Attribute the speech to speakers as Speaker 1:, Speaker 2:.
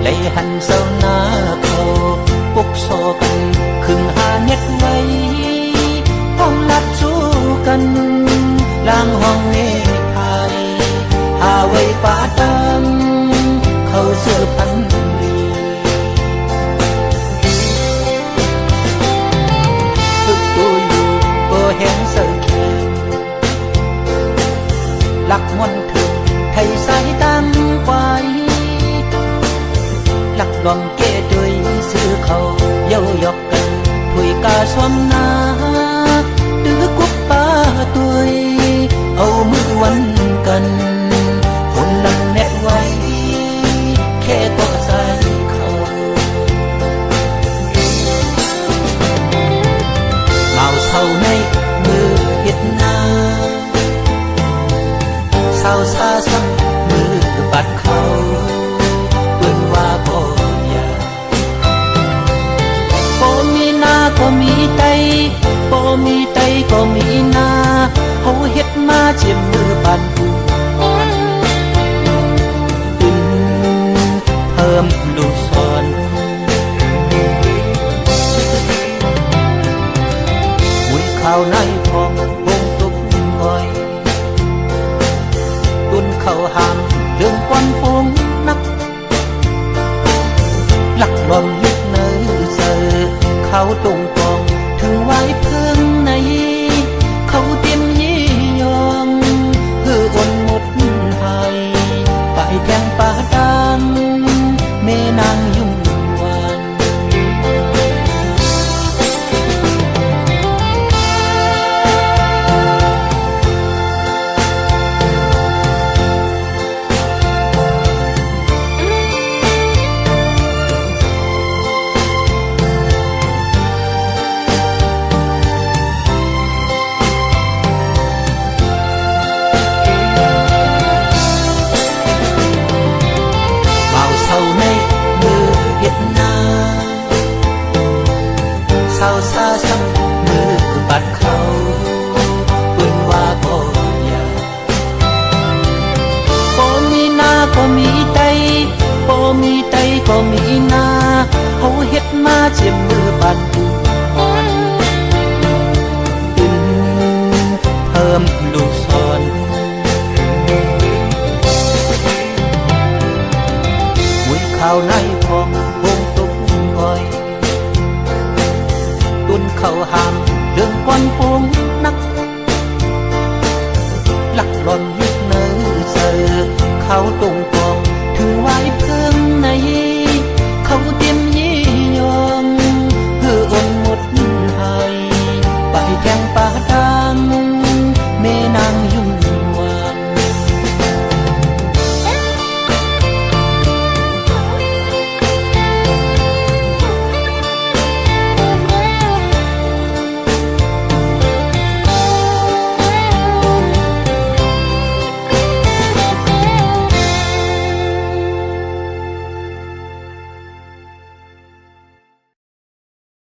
Speaker 1: lấy hành sâu na khâu bốc so cần khừng hà nhất vây phong lát chú cần lang hoàng nghe hài hà vây phá tâm khâu sơ phấn đi thức tôi cô hẹn sợ khen lạc ngoan thường thầy sai tăng quay lạc lòng kê trời sư khâu dâu dọc cần thủy ca xoăm na đứa quốc ba tuổi âu mưa quanh cần hồn lăng nét quay khe có sai khâu màu sau này mưa Việt Nam sao xa xăm mưa bạt khâu vườn hoa bồ già bồ mi na có mi tây bồ mi tây có mi na hầu hết ma chiếm mưa bàn cù thơm lù xoan mùi khao nay phong bông túc ngồi tuôn khẩu hàm đường quan phong nắp lắc lòng lúc nơi giờ khao tụng còn thường vai phương này khâu tiên nhi nhong hư ôn một hai tại trang ba đam mê nàng dung hoàn sao xa xăm mưa bạt khâu vườn hoa bồ già bồ mi na có mi tây bồ mi tây có mi na hầu hết ma chiếm mưa bàn cù thơm lù son mùi khao nay phong bông túc ngồi tuôn khẩu hàm đường quan phong nắc lắc lòn lúc nơi giờ khao tụng còn thường ngoài phương này